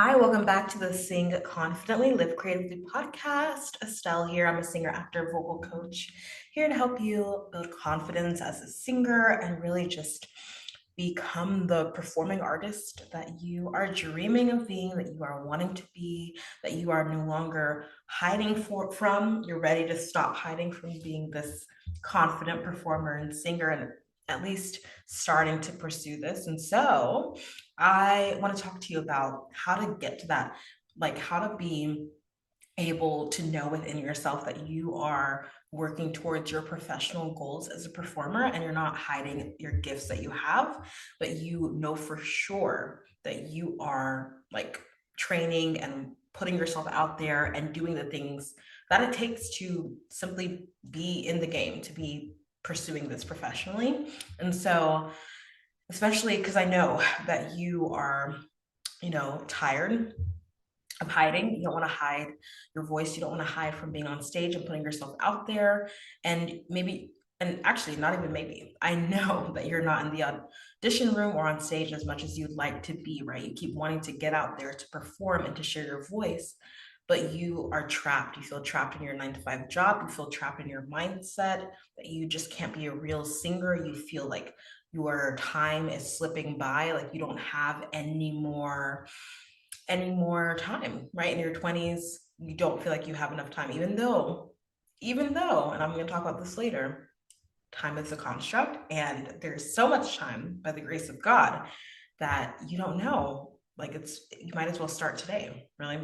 Hi, welcome back to the Sing Confidently, Live Creatively podcast. Estelle here. I'm a singer, actor, vocal coach here to help you build confidence as a singer and really just become the performing artist that you are dreaming of being, that you are wanting to be, that you are no longer hiding from. You're ready to stop hiding from being this confident performer and singer and at least starting to pursue this. And so, I want to talk to you about how to get to that, like how to be able to know within yourself that you are working towards your professional goals as a performer and you're not hiding your gifts that you have, but you know for sure that you are like training and putting yourself out there and doing the things that it takes to simply be in the game, to be pursuing this professionally. And so, especially because I know that you are, tired of hiding. You don't want to hide your voice. You don't want to hide from being on stage and putting yourself out there. And maybe, and actually, not even maybe, I know that you're not in the audition room or on stage as much as you'd like to be, right? You keep wanting to get out there to perform and to share your voice, but you are trapped. You feel trapped in your 9 to 5 job. You feel trapped in your mindset that you just can't be a real singer. You feel like your time is slipping by, like you don't have any more time, right? In your 20s, you don't feel like you have enough time, even though, and I'm going to talk about this later, time is a construct and there's so much time by the grace of God that you don't know. Like you might as well start today, really.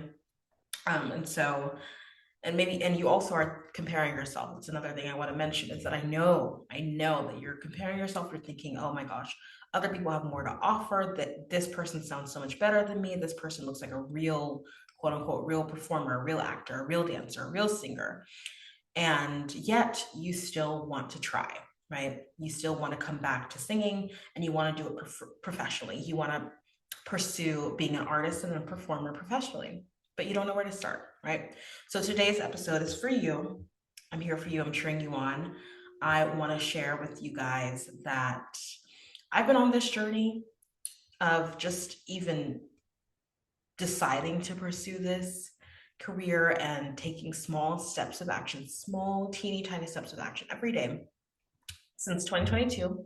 And so, and you also are comparing yourself. It's another thing I want to mention is that I know that you're comparing yourself. You're thinking, oh my gosh, other people have more to offer, that this person sounds so much better than me. This person looks like a real, quote unquote, real performer, a real actor, a real dancer, a real singer. And yet you still want to try, right? You still want to come back to singing and you want to do it professionally. You want to pursue being an artist and a performer professionally, but you don't know where to start, right? So today's episode is for you. I'm here for you. I'm cheering you on. I want to share with you guys that I've been on this journey of just even deciding to pursue this career and taking small steps of action, small, teeny tiny steps of action every day since 2022.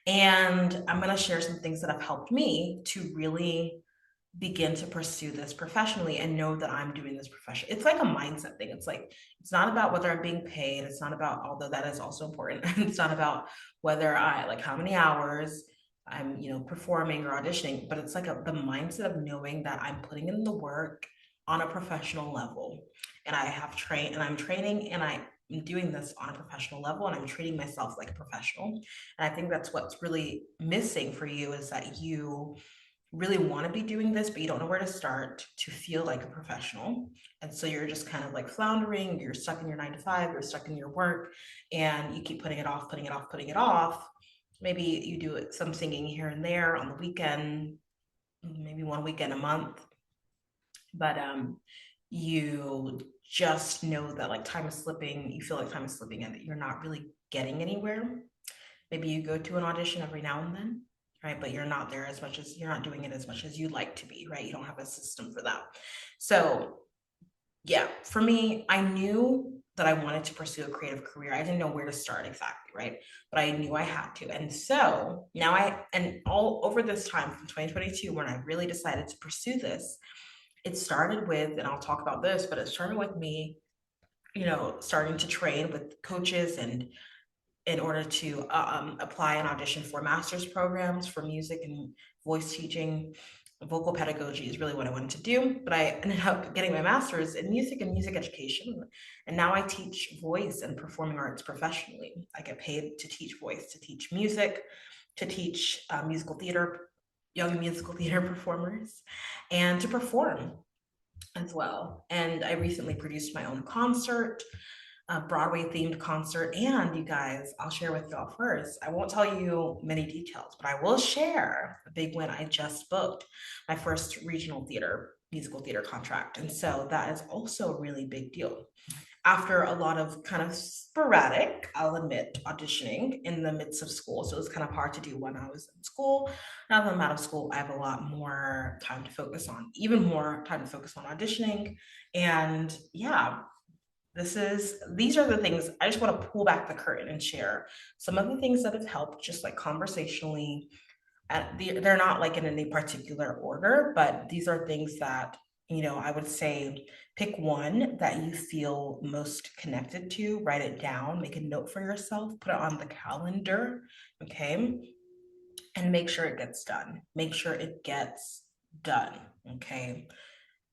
And I'm going to share some things that have helped me to really begin to pursue this professionally and know that I'm doing this profession. It's like a mindset thing. It's like, it's not about whether I'm being paid. It's not about, although that is also important. It's not about whether I like how many hours I'm, performing or auditioning, but it's like the mindset of knowing that I'm putting in the work on a professional level. And I have trained and I'm training and I'm doing this on a professional level and I'm treating myself like a professional. And I think that's what's really missing for you is that you really want to be doing this, but you don't know where to start to feel like a professional. And so you're just kind of like floundering, you're stuck in your 9 to 5, you're stuck in your work, and you keep putting it off, putting it off, putting it off. Maybe you do some singing here and there on the weekend, maybe one weekend a month, but you just know that like time is slipping, you feel like time is slipping and that you're not really getting anywhere. Maybe you go to an audition every now and then, right? But you're not doing it as much as you'd like to be, right? You don't have a system for that. So, yeah, for me, I knew that I wanted to pursue a creative career. I didn't know where to start exactly, right? But I knew I had to. And so now and all over this time from 2022, when I really decided to pursue this, it started with, and I'll talk about this, but it started with me, starting to train with coaches and in order to apply and audition for master's programs for music and voice teaching. Vocal pedagogy is really what I wanted to do, but I ended up getting my master's in music and music education. And now I teach voice and performing arts professionally. I get paid to teach voice, to teach music, to teach musical theater, young musical theater performers, and to perform as well. And I recently produced my own concert, a Broadway themed concert. And you guys, I'll share with y'all first. I won't tell you many details, but I will share a big win. I just booked my first regional theater, musical theater contract. And so that is also a really big deal. after a lot of kind of sporadic, I'll admit, auditioning in the midst of school. So it was kind of hard to do when I was in school. Now that I'm out of school, I have a lot more time to focus on, even more time to focus on auditioning. And yeah, these are the things I just want to pull back the curtain and share some of the things that have helped, just like conversationally. They're not like in any particular order, but these are things that, I would say pick one that you feel most connected to, write it down, make a note for yourself, put it on the calendar, okay? And make sure it gets done. Make sure it gets done, okay?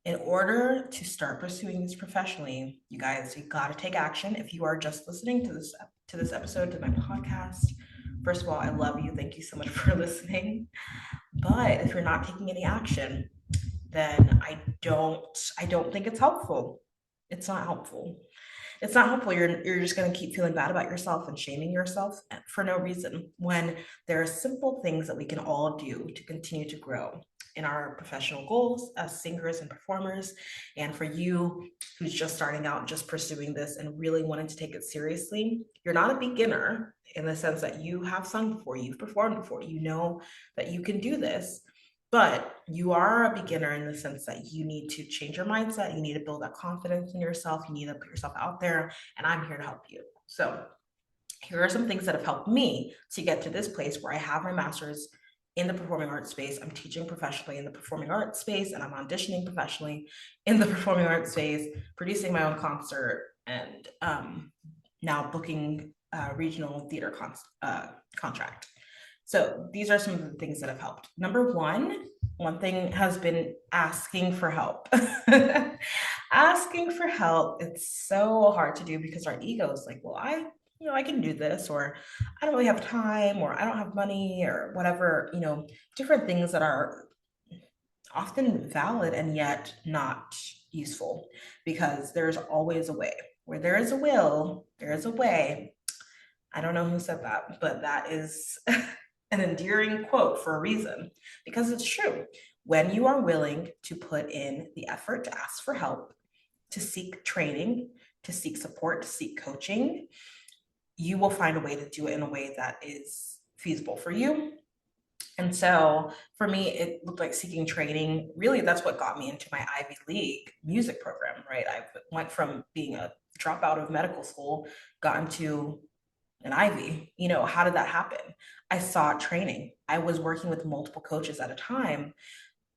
In order to start pursuing this professionally, you guys, you got to take action. If you are just listening to this episode, to my podcast, first of all, I love you. Thank you so much for listening. But if you're not taking any action, then I don't think it's helpful. It's not helpful. It's not helpful. You're just going to keep feeling bad about yourself and shaming yourself for no reason, when there are simple things that we can all do to continue to grow in our professional goals as singers and performers. And for you who's just starting out, just pursuing this and really wanting to take it seriously, you're not a beginner in the sense that you have sung before, you've performed before, you know that you can do this. But you are a beginner in the sense that you need to change your mindset. You need to build that confidence in yourself. You need to put yourself out there, and I'm here to help you. So, here are some things that have helped me to get to this place where I have my master's in the performing arts space. I'm teaching professionally in the performing arts space, and I'm auditioning professionally in the performing arts space, producing my own concert, and now booking a regional theater contract. So these are some of the things that have helped. Number one thing has been asking for help. Asking for help. It's so hard to do because our ego is like, well, I can do this, or I don't really have time, or I don't have money, or whatever, different things that are often valid and yet not useful, because there's always a way. Where there is a will, there is a way. I don't know who said that, but that is an endearing quote for a reason, because it's true. When you are willing to put in the effort to ask for help, to seek training, to seek support, to seek coaching, you will find a way to do it in a way that is feasible for you. And so for me, it looked like seeking training. Really, that's what got me into my Ivy League music program, right? I went from being a dropout of medical school, got into an Ivy. How did that happen? I sought training. I was working with multiple coaches at a time,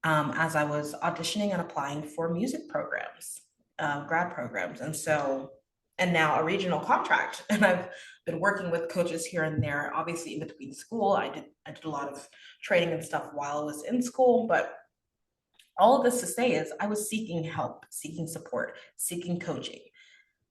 as I was auditioning and applying for music programs, grad programs. And now a regional contract. And I've been working with coaches here and there, obviously in between school. I did a lot of training and stuff while I was in school, but all of this to say is I was seeking help, seeking support, seeking coaching.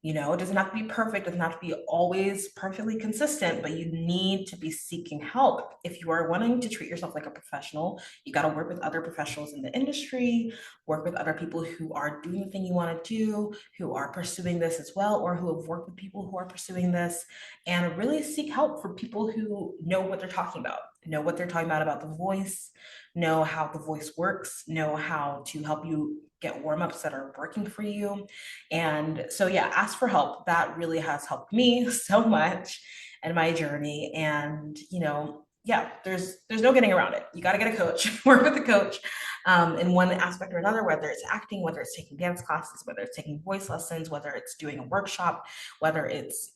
It doesn't have to be perfect, it doesn't have to be always perfectly consistent, but you need to be seeking help. If you are wanting to treat yourself like a professional, you got to work with other professionals in the industry, work with other people who are doing the thing you want to do, who are pursuing this as well, or who have worked with people who are pursuing this, and really seek help for people who know what they're talking about the voice, know how the voice works, know how to help you get warm-ups that are working for you. And so yeah, ask for help. That really has helped me so much in my journey. And yeah, there's no getting around it. You got to get a coach, work with a coach, in one aspect or another, whether it's acting, whether it's taking dance classes, whether it's taking voice lessons, whether it's doing a workshop, whether it's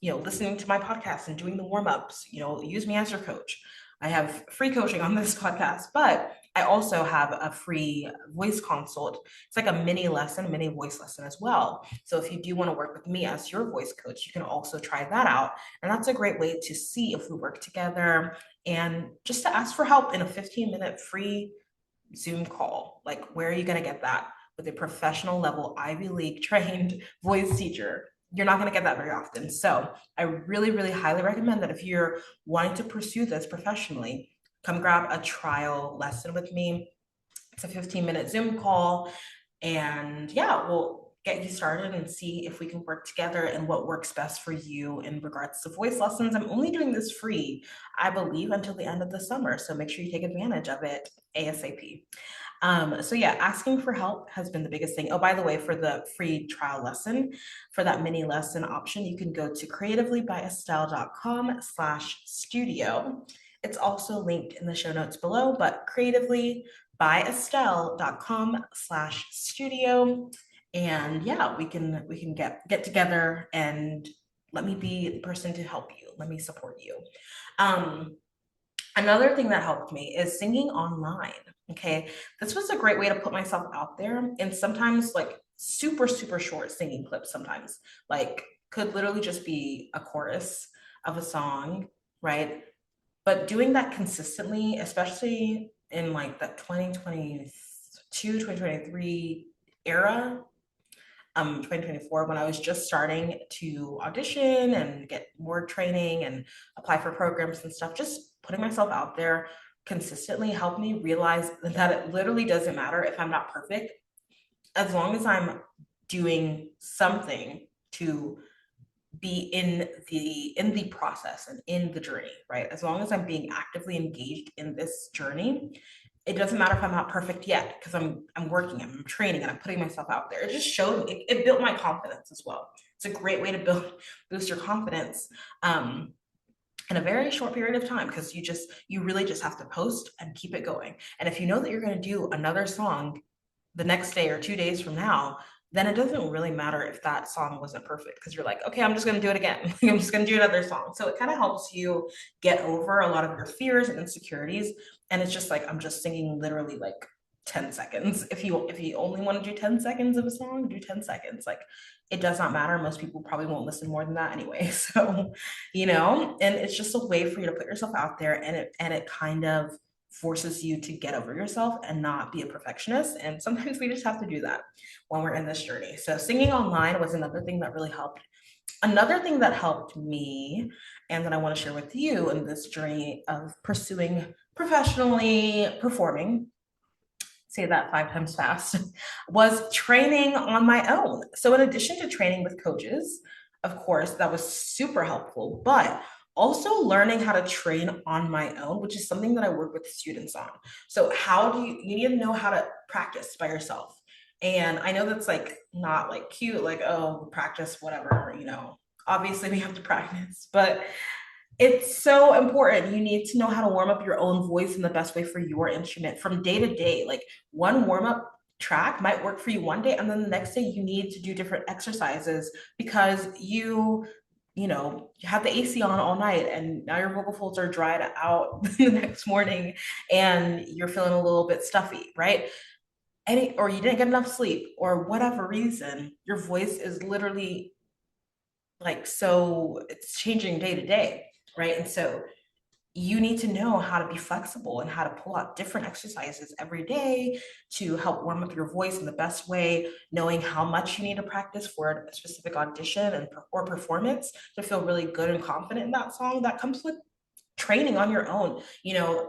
listening to my podcast and doing the warm-ups. Use me as your coach. I have free coaching on this podcast, but I also have a free voice consult. It's like a mini voice lesson as well. So if you do want to work with me as your voice coach, you can also try that out. And that's a great way to see if we work together, and just to ask for help in a 15-minute free Zoom call. Like, where are you going to get that with a professional level Ivy League trained voice teacher? You're not going to get that very often. So I really, really highly recommend that if you're wanting to pursue this professionally, come grab a trial lesson with me. It's a 15-minute Zoom call. And yeah, we'll get you started and see if we can work together and what works best for you in regards to voice lessons. I'm only doing this free, I believe, until the end of the summer. So make sure you take advantage of it ASAP. So yeah, asking for help has been the biggest thing. Oh, by the way, for the free trial lesson, for that mini lesson option, you can go to creativelybyestelle.com/studio. It's also linked in the show notes below, but creativelybyestelle.com/studio. And yeah, we can get together and let me be the person to help you. Let me support you. Um, Another thing that helped me is singing online. Okay. This was a great way to put myself out there. And sometimes, like, super, super short singing clips, sometimes, like, could literally just be a chorus of a song, right? But doing that consistently, especially in like that 2022, 2023 era, 2024, when I was just starting to audition and get more training and apply for programs and stuff, just putting myself out there consistently helped me realize that it literally doesn't matter if I'm not perfect, as long as I'm doing something to be in the process and in the journey, right? As long as I'm being actively engaged in this journey, it doesn't matter if I'm not perfect yet, because I'm working, I'm training, and I'm putting myself out there. It just showed it built my confidence as well. It's a great way to boost your confidence in a very short period of time, because you really just have to post and keep it going. And if you know that you're going to do another song the next day or 2 days from now, then it doesn't really matter if that song wasn't perfect, because you're like, okay, I'm just going to do it again. I'm just going to do another song. So it kind of helps you get over a lot of your fears and insecurities. And it's just like, I'm just singing literally like 10 seconds. If you only want to do 10 seconds of a song, do 10 seconds. Like, it does not matter. Most people probably won't listen more than that anyway. So, and it's just a way for you to put yourself out there, and it kind of forces you to get over yourself and not be a perfectionist. And sometimes we just have to do that when we're in this journey. So singing online was another thing that really helped. Another thing that helped me, and that I want to share with you in this journey of pursuing professionally performing, say that 5 times fast, was training on my own. So in addition to training with coaches, of course, that was super helpful, but also learning how to train on my own, which is something that I work with students on. So how do you need to know how to practice by yourself. And I know that's like not like cute, like, oh, practice, whatever, obviously we have to practice, but it's so important. You need to know how to warm up your own voice in the best way for your instrument from day to day. Like, one warm up track might work for you one day, and then the next day you need to do different exercises because you have the AC on all night, and now your vocal folds are dried out the next morning, and you're feeling a little bit stuffy, right? Or you didn't get enough sleep, or whatever reason, your voice is literally like, so it's changing day to day, right? And so you need to know how to be flexible and how to pull out different exercises every day to help warm up your voice in the best way, knowing how much you need to practice for a specific audition or performance to feel really good and confident in that song. That comes with training on your own.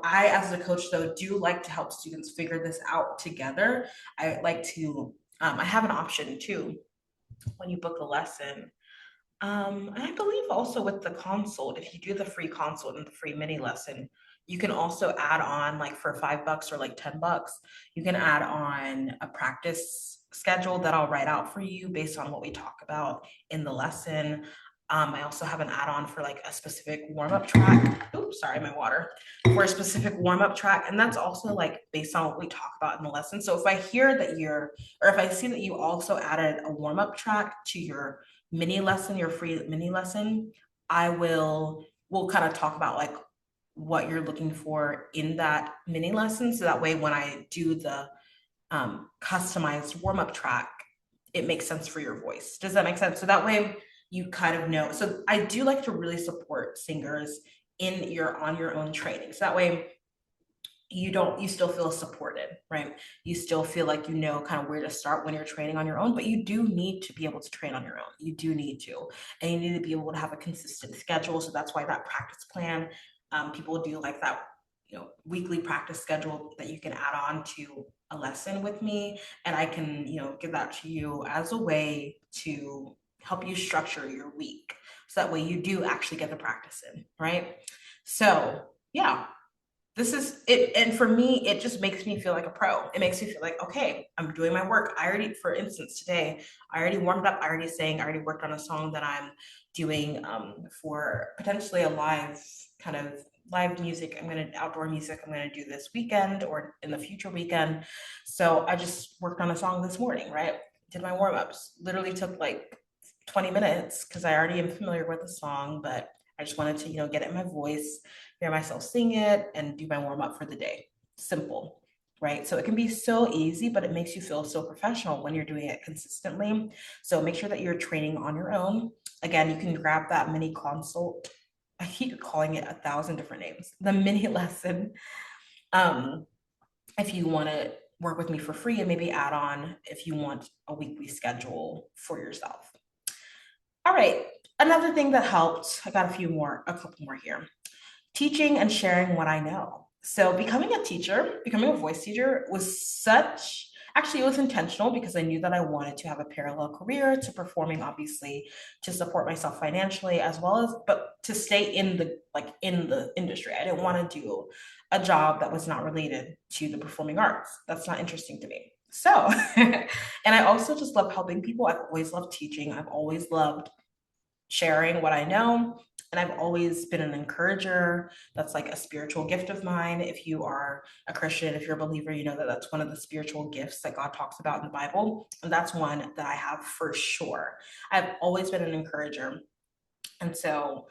I, as a coach, though, do like to help students figure this out together. I like to, I have an option too when you book a lesson. And I believe also with the consult, if you do the free consult and the free mini lesson, you can also add on, like, for $5 or like $10, you can add on a practice schedule that I'll write out for you based on what we talk about in the lesson. I also have an add-on for like a specific warm-up track. Oops, sorry, my water. For a specific warm-up track. And that's also like based on what we talk about in the lesson. So if I hear that or if I see that you also added a warm-up track to your mini lesson, your free mini lesson, we'll kind of talk about like what you're looking for in that mini lesson. So that way, when I do the customized warm up track, it makes sense for your voice. Does that make sense? So that way you kind of know. So I do like to really support singers on your own training. So that way you still feel supported, right? You still feel like you know kind of where to start when you're training on your own, but you do need to be able to train on your own. You do need to, and you need to be able to have a consistent schedule. So that's why that practice plan, people do like that, weekly practice schedule that you can add on to a lesson with me, and I can, give that to you as a way to help you structure your week. So that way you do actually get the practice in, right? So yeah, this is it. And for me, it just makes me feel like a pro. It makes me feel like, okay, I'm doing my work. I already, for instance, today, I already warmed up. I already worked on a song that I'm doing for potentially a live kind of live music. Outdoor music. I'm going to do this weekend or in the future weekend. So I just worked on a song this morning, right? Did my warm ups. Literally took like 20 minutes because I already am familiar with the song, but I just wanted to, get it in my voice, hear myself sing it, and do my warm up for the day. Simple, right? So it can be so easy, but it makes you feel so professional when you're doing it consistently. So make sure that you're training on your own. Again, you can grab that mini consult. I keep calling it 1,000 different names. The mini lesson. Um, if you want to work with me for free and maybe add on if you want a weekly schedule for yourself. All right. Another thing that helped, I got a couple more here. Teaching and sharing what I know. So becoming a voice teacher actually, it was intentional because I knew that I wanted to have a parallel career to performing, obviously, to support myself financially as well as, but to stay in the industry. I didn't want to do a job that was not related to the performing arts. That's not interesting to me. So, and I also just love helping people. I've always loved teaching. I've always loved sharing what I know. And I've always been an encourager. That's like a spiritual gift of mine. If you are a Christian, if you're a believer, you know that that's one of the spiritual gifts that God talks about in the Bible. And that's one that I have for sure. I've always been an encourager. And so,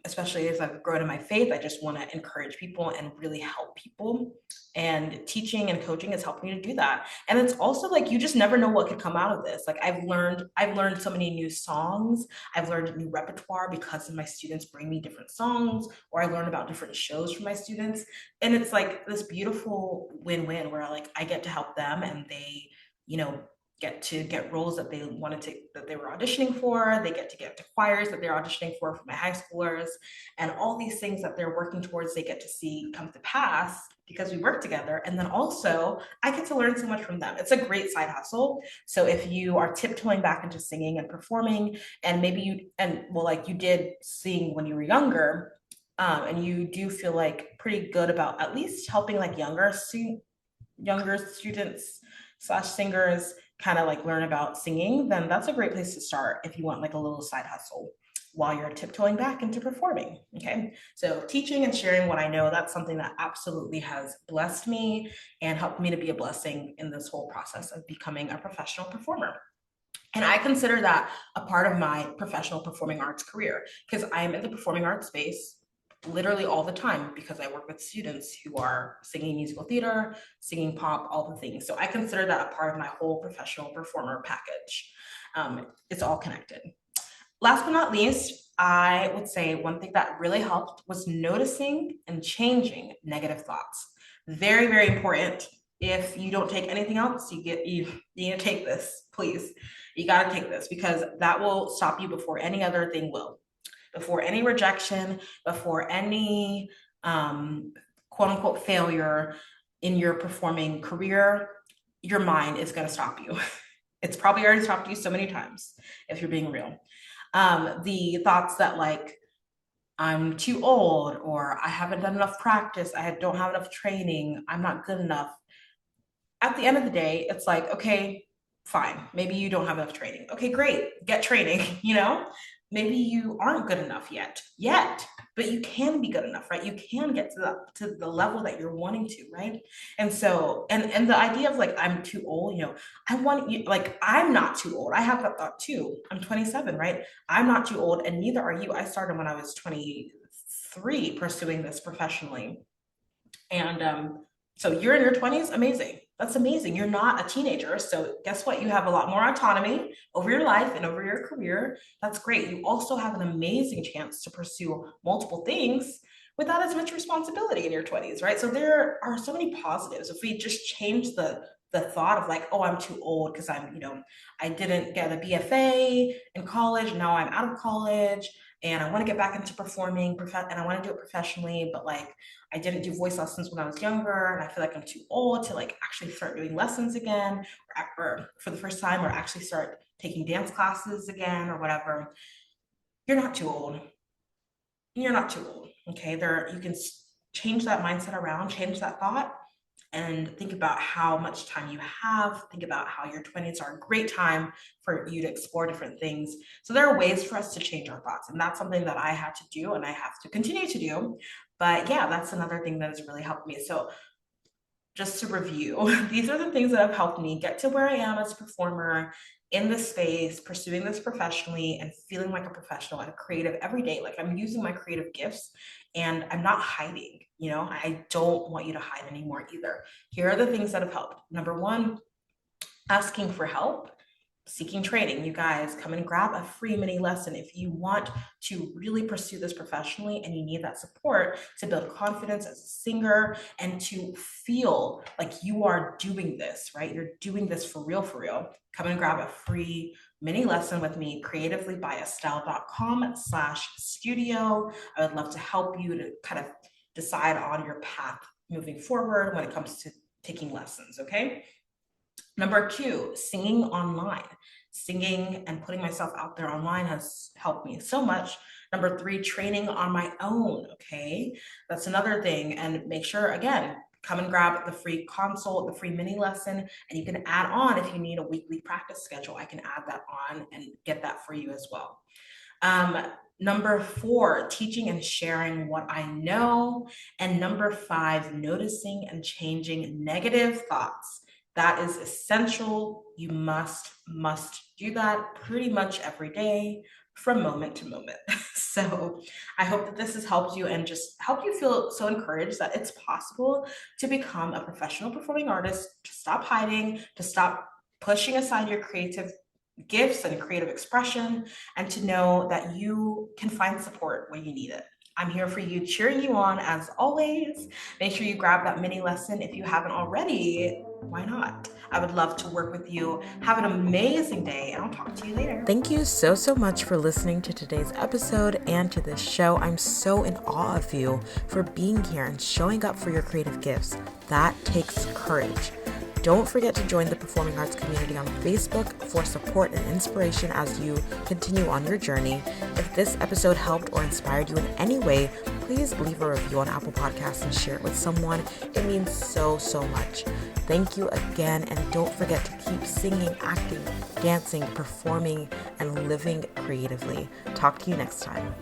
especially as I've grown in my faith, I just want to encourage people and really help people. And teaching and coaching has helped me to do that. And it's also like you just never know what could come out of this. Like I've learned so many new songs. I've learned new repertoire because of my students bring me different songs, or I learn about different shows from my students. And it's like this beautiful win-win where like I get to help them and they, you know, get to get roles that that they were auditioning for. They get to choirs that they're auditioning for my high schoolers, and all these things that they're working towards, they get to see come to pass because we work together. And then also I get to learn so much from them. It's a great side hustle. So if you are tiptoeing back into singing and performing, and maybe like you did sing when you were younger, and you do feel like pretty good about at least helping like younger students slash singers kind of like learn about singing, then that's a great place to start if you want like a little side hustle while you're tiptoeing back into performing. Okay. So teaching and sharing what I know, that's something that absolutely has blessed me and helped me to be a blessing in this whole process of becoming a professional performer. And I consider that a part of my professional performing arts career because I am in the performing arts space literally all the time because I work with students who are singing musical theater, singing pop, all the things. So I consider that a part of my whole professional performer package. It's all connected. Last but not least, I would say one thing that really helped was noticing and changing negative thoughts. Very, very important. If you don't take anything else, you need to take this, please. You got to take this because that will stop you before any other thing will, before any rejection, before any quote unquote failure in your performing career. Your mind is going to stop you. It's probably already stopped you so many times if you're being real. The thoughts that like I'm too old, or I haven't done enough practice, don't have enough training, I'm not good enough. At the end of the day, it's like, okay, fine. Maybe you don't have enough training. Okay, great. Get training, Maybe you aren't good enough yet, but you can be good enough, right? You can get to the level that you're wanting to, right? And so, and the idea of like, I'm too old, I want you, like, I'm not too old. I have that thought too. I'm 27, right? I'm not too old, and neither are you. I started when I was 23 pursuing this professionally. And so you're in your 20s, amazing. That's amazing. You're not a teenager. So guess what? You have a lot more autonomy over your life and over your career. That's great. You also have an amazing chance to pursue multiple things without as much responsibility in your 20s, right? So there are so many positives. If we just change the thought of like, oh, I'm too old because I didn't get a BFA in college. Now I'm out of college and I want to get back into performing and I want to do it professionally, but like I didn't do voice lessons when I was younger, and I feel like I'm too old to like actually start doing lessons again, or for the first time, or actually start taking dance classes again, or whatever. You're not too old. You're not too old. Okay, there you can. change that mindset around, change that thought, and think about how much time you have. Think about how your 20s are a great time for you to explore different things. So there are ways for us to change our thoughts, and that's something that I had to do and I have to continue to do. But yeah, that's another thing that has really helped me. So just to review, these are the things that have helped me get to where I am as a performer in this space, pursuing this professionally and feeling like a professional and a creative every day. Like I'm using my creative gifts and I'm not hiding. I don't want you to hide anymore either. Here are the things that have helped. Number one, asking for help, seeking training. You guys come and grab a free mini lesson if you want to really pursue this professionally and you need that support to build confidence as a singer and to feel like you are doing this, right? You're doing this for real, for real. Come and grab a free mini lesson with me, creativelybyestyle.com/studio. I would love to help you to kind of decide on your path moving forward when it comes to taking lessons, okay? Number two, singing online. Singing and putting myself out there online has helped me so much. Number three, training on my own. Okay, that's another thing. And make sure, again, come and grab the free consult, the free mini lesson, and you can add on if you need a weekly practice schedule. I can add that on and get that for you as well. Number four, teaching and sharing what I know. And number five, noticing and changing negative thoughts. That is essential. You must do that pretty much every day from moment to moment. So I hope that this has helped you and just helped you feel so encouraged that it's possible to become a professional performing artist, to stop hiding, to stop pushing aside your creative gifts and creative expression, and to know that you can find support when you need it. I'm here for you, cheering you on as always. Make sure you grab that mini lesson if you haven't already. Why not? I would love to work with you. Have an amazing day, and I'll talk to you later. Thank you so much for listening to today's episode and to this show. I'm so in awe of you for being here and showing up for your creative gifts. That takes courage. Don't forget to join the performing arts community on Facebook for support and inspiration as you continue on your journey. If this episode helped or inspired you in any way, please leave a review on Apple Podcasts and share it with someone. It means so much. Thank you again, and don't forget to keep singing, acting, dancing, performing, and living creatively. Talk to you next time.